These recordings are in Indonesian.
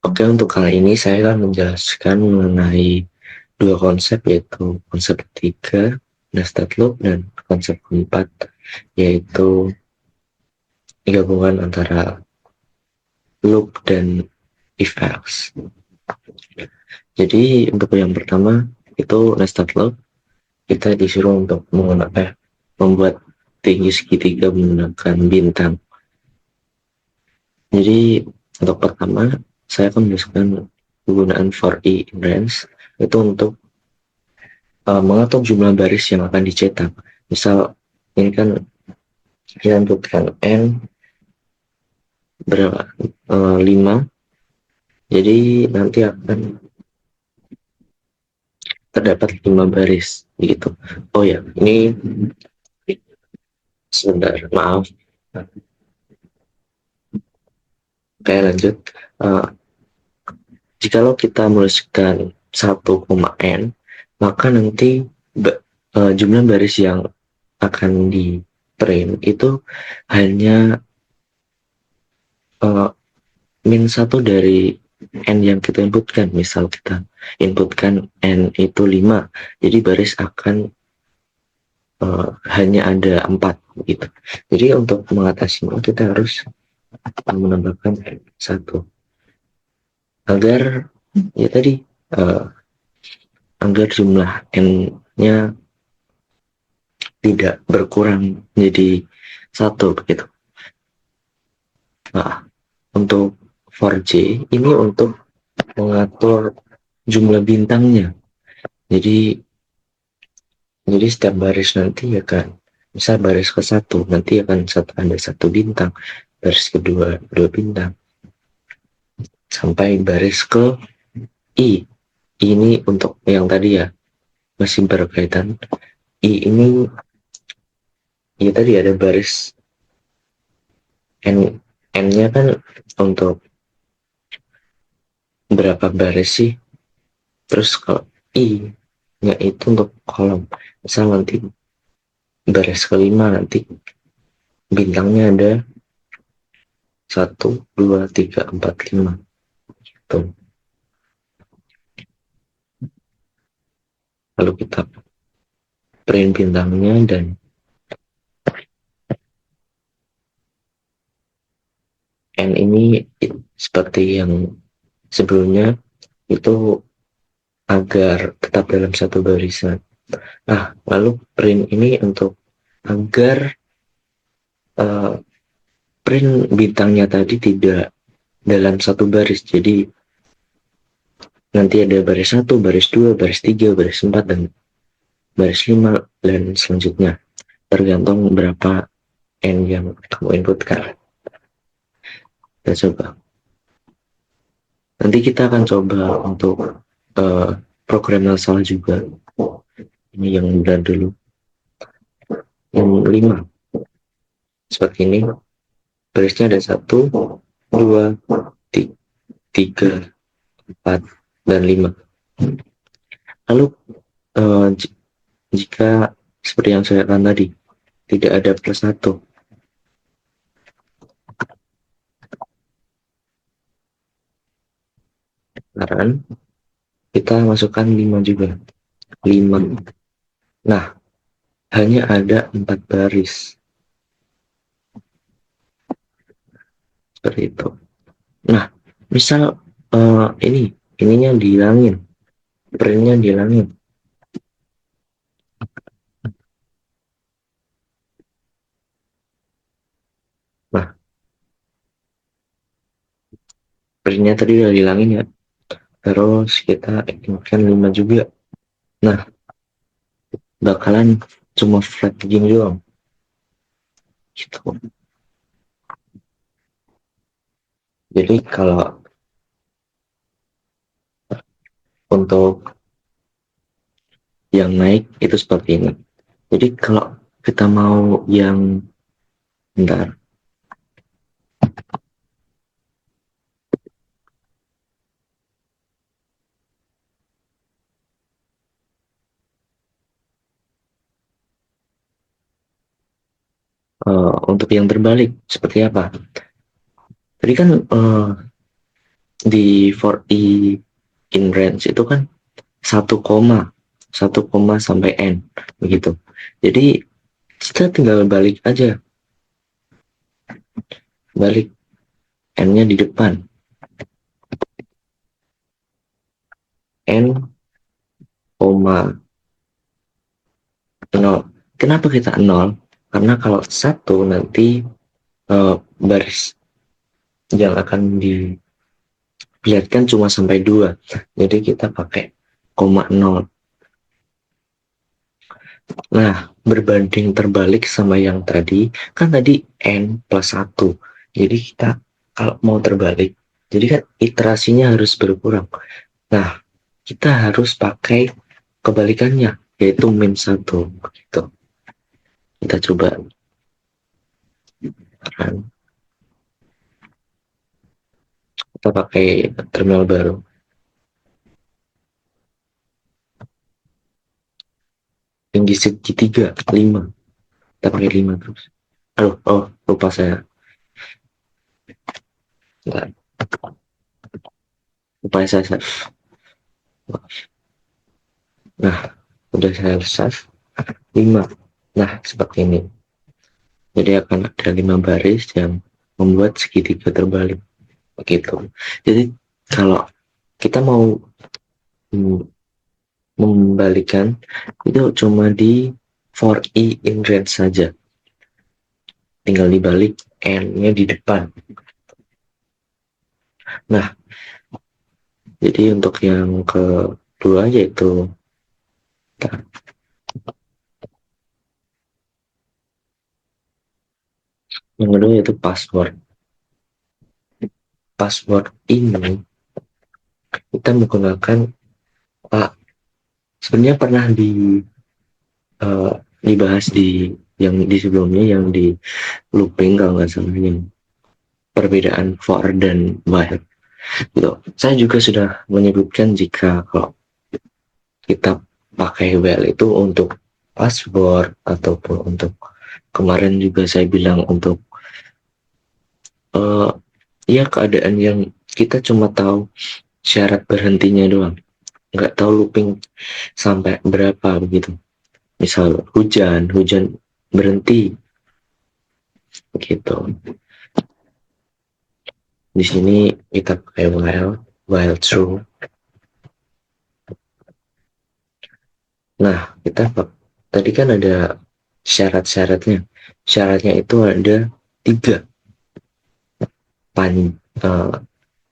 Oke, untuk kali ini saya akan menjelaskan mengenai dua konsep, yaitu konsep ketiga, nested loop, dan konsep keempat, yaitu gabungan antara loop dan if else. Jadi untuk yang pertama itu nested loop, kita disuruh untuk membuat tinggi segitiga menggunakan bintang. Jadi untuk pertama saya akan menjelaskan penggunaan for i in range itu untuk mengatur jumlah baris yang akan dicetak. Misal ini kan kita inputkan n berapa 5, jadi nanti akan terdapat 5 baris gitu. Oh ya, ini sebentar, maaf. Oke, lanjut. uh, Jikalau kita menuliskan 1,n, maka nanti jumlah baris yang akan di print itu hanya uh, min 1 dari n yang kita inputkan. Misal kita inputkan n itu 5, jadi baris akan hanya ada 4 gitu. Jadi untuk mengatasinya kita harus menambahkan satu agar ya tadi uh, agar jumlah n-nya tidak berkurang menjadi satu begitu. Nah, untuk 4J ini untuk mengatur jumlah bintangnya. Jadi setiap baris nanti akan, misal baris ke satu nanti akan ada satu bintang, baris kedua dua bintang, sampai baris ke i. Ini untuk yang tadi ya masih berkaitan. I ini ya tadi ada baris n, n-nya kan untuk berapa baris sih. Terus kalau i nya itu untuk kolom, misal nanti baris kelima nanti bintangnya ada 1, 2, 3, 4, 5 gitu. Lalu kita print bintangnya, dan n ini seperti yang sebelumnya itu agar tetap dalam satu barisan. Nah, lalu print ini untuk agar print bintangnya tadi tidak dalam satu baris. Jadi nanti ada baris 1, baris 2, baris 3, baris 4, dan baris 5, dan selanjutnya. Tergantung berapa n yang kamu inputkan. Kita coba. Nanti kita akan coba untuk program yang salah juga. Ini yang benar dulu. Yang 5. Seperti ini. Barisnya ada 1, 2, 3, 4, dan 5. Lalu jika seperti yang saya katakan tadi, tidak ada plus 1, saran kita masukkan 5 juga. 5. Nah, hanya ada 4 baris. Seperti itu. Nah, misal ininya dihilangin, printnya dihilangin. Nah, printnya tadi udah dihilangin ya. Terus kita inputkan 5 juga. Nah, bakalan cuma flat gini doang. Gitu. Jadi kalau untuk yang naik itu seperti ini. Jadi kalau kita mau yang bentar, untuk yang terbalik seperti apa? Tadi kan di for i in range itu kan 1 koma sampai n begitu. Jadi kita tinggal balik aja, balik n-nya di depan, n koma 0. Kenapa kita 0? Karena kalau 1 nanti baris yang akan diperlihatkan cuma sampai 2. Jadi kita pakai koma 0. Nah, berbanding terbalik sama yang tadi, kan tadi n plus 1. Jadi kita kalau mau terbalik, jadi kan iterasinya harus berkurang. Nah, kita harus pakai kebalikannya, yaitu min 1. Gitu. Kita coba. Kita pakai terminal baru. Tinggi segitiga, 5. Kita pakai 5 terus. Aduh, lupa saya. Enggak. Lupa saya save. Nah, udah saya save. 5. Nah, seperti ini. Jadi akan ada 5 baris yang membuat segitiga terbalik. Begitu. Jadi kalau kita mau membalikan, itu cuma di for i in range saja. Tinggal dibalik n-nya di depan. Nah, jadi untuk yang kedua yaitu yang kedua yaitu password. Password ini kita menggunakan sebenarnya pernah dibahas yang di sebelumnya, yang di looping kalau nggak salah, yang perbedaan for dan while. Gitu. Saya juga sudah menyebutkan jika kalau kita pakai while itu untuk password ataupun untuk, kemarin juga saya bilang untuk ya keadaan yang kita cuma tahu syarat berhentinya doang, nggak tahu looping sampai berapa begitu. Misal hujan berhenti gitu. Di sini kita pakai while true. Nah, kita tadi kan ada syarat-syaratnya. Syaratnya itu ada 3.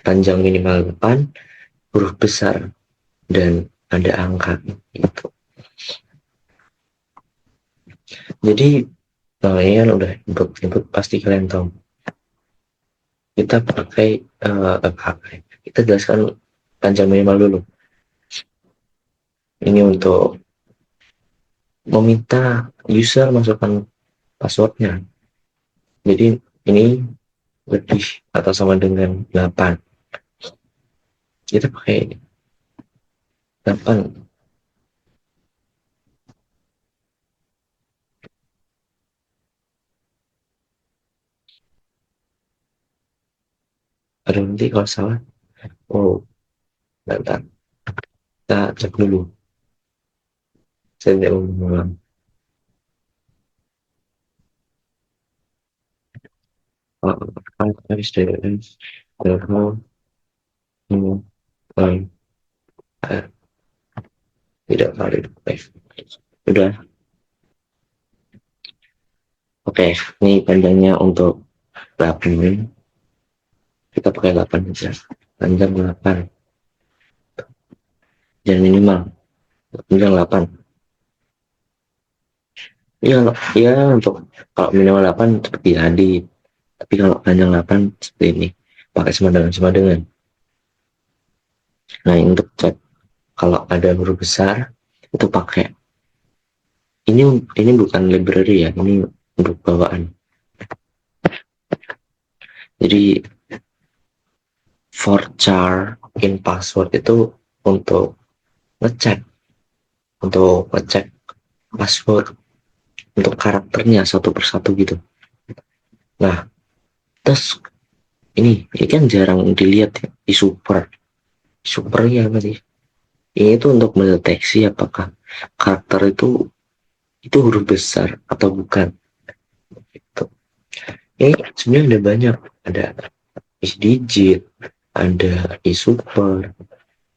Panjang minimal 8, huruf besar, dan ada angka gitu. Jadi ini kan udah input pasti kalian tahu. Kita kita jelaskan panjang minimal dulu. Ini untuk meminta user masukkan passwordnya. Jadi ini lebih atau sama dengan 8. Kita pakai 8. Ada nanti kalau salah. Bentar. Kita cek dulu. Saya tidak mau mengulang. Tidak valid. Udah. Oke, ini panjangnya untuk 8. Kita pakai 8 aja. Panjang 8. Dan minimal. Panjang 8. Ya, untuk kalau minimal 8 seperti tadi. Tapi kalau panjang 8 seperti ini. Pakai sama dengan. Nah, untuk cek kalau ada huruf besar itu pakai ini bukan library ya, ini untuk bawaan. Jadi for char in password itu untuk ngecek password untuk karakternya satu persatu gitu. Nah, terus ini kan jarang dilihat ya, di super ya apa sih, ini tuh untuk mendeteksi apakah karakter itu huruf besar atau bukan gitu. Ini sebenarnya ada banyak, ada is digit, ada is super,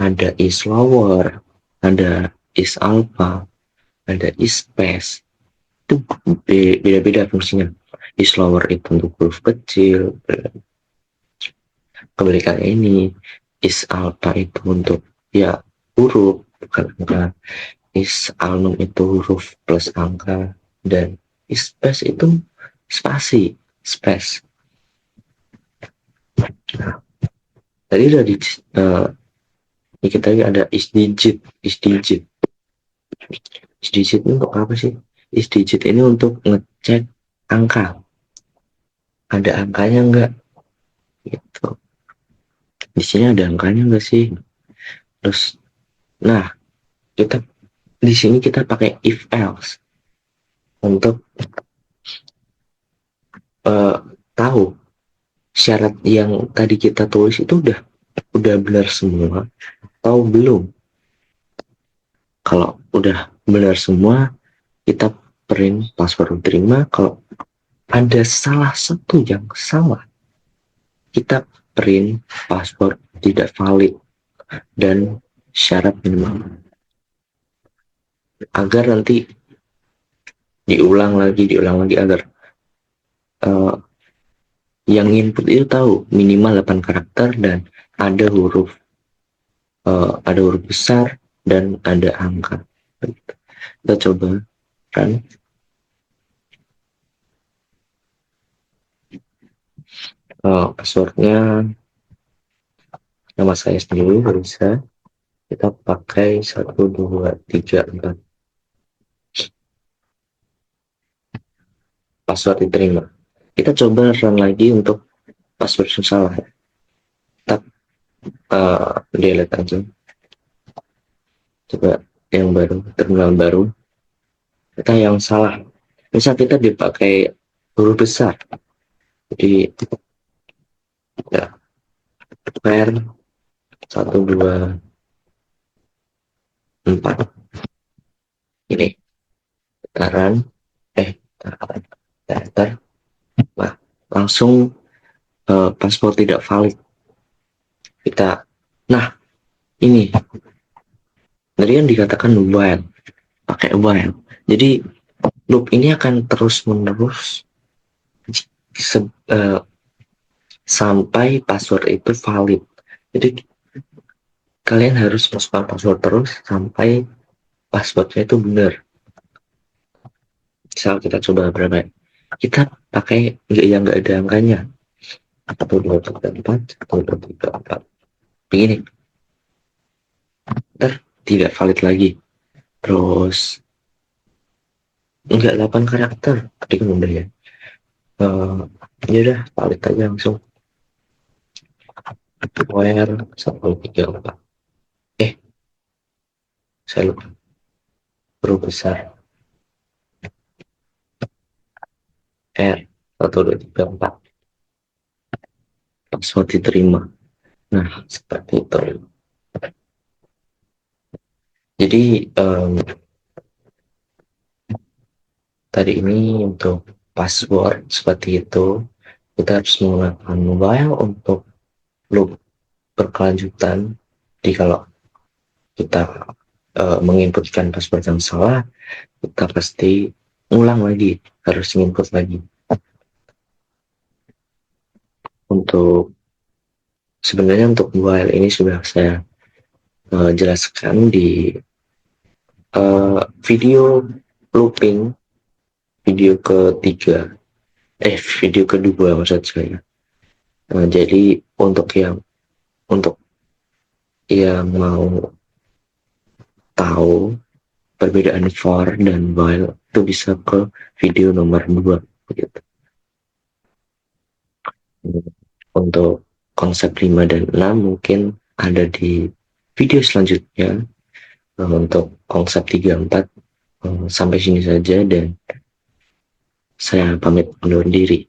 ada is lower, ada is alpha, ada is space. Itu beda-beda fungsinya. Is lower itu untuk huruf kecil, kebalikannya ini is alpha itu untuk ya huruf bukan angka, is alnum itu huruf plus angka, dan is space itu spasi space. Nah, tadi udah di kita ada is digit. Is digit ini untuk apa sih? Is digit ini untuk ngecek angka, ada angkanya enggak gitu. Di sini ada angkanya enggak sih? Terus nah, kita di sini kita pakai if else untuk uh, tahu syarat yang tadi kita tulis itu udah benar semua atau belum. Kalau udah benar semua, kita print password terima. Kalau ada salah satu yang salah, kita print password tidak valid dan syarat minimal, agar nanti diulang lagi agar uh, yang input itu tahu minimal 8 karakter dan ada huruf besar dan ada angka. Kita coba kan. Passwordnya nama saya sendiri bisa, kita pakai 1234 password diterima. Kita coba run lagi untuk password yang salah. Kita delete aja, coba yang baru, terminal baru. Kita yang salah, misal kita dipakai huruf besar, jadi ya var 124 ini taran daftar, nah langsung password tidak valid. Kita ini tadi yang dikatakan while, pakai while, jadi loop ini akan terus menerus sampai password itu valid. Jadi kalian harus masukkan password terus sampai passwordnya itu benar. Misal kita coba berapa, kita pakai yang nggak ada angkanya, 1234 1234 begini, ntar tidak valid lagi. Terus enggak 8 karakter, tadi kan udah ya. Ya udah valid aja langsung. Where 134. Saya lupa. Huruf besar. R 1234. Password diterima. Nah, seperti itu. Jadi tadi ini untuk password seperti itu, kita harus menggunakan while untuk loop berkelanjutan. Jadi kalau kita menginputkan password yang salah, kita pasti ulang lagi, harus input lagi. Untuk sebenarnya untuk while ini sudah saya jelaskan di video looping, video ketiga, video kedua maksud saya. Jadi untuk yang mau tahu perbedaan for dan while itu bisa ke video nomor 2 gitu. Untuk konsep 5 dan 6 mungkin ada di video selanjutnya. Untuk konsep 3, 4 sampai sini saja dan saya pamit undur diri.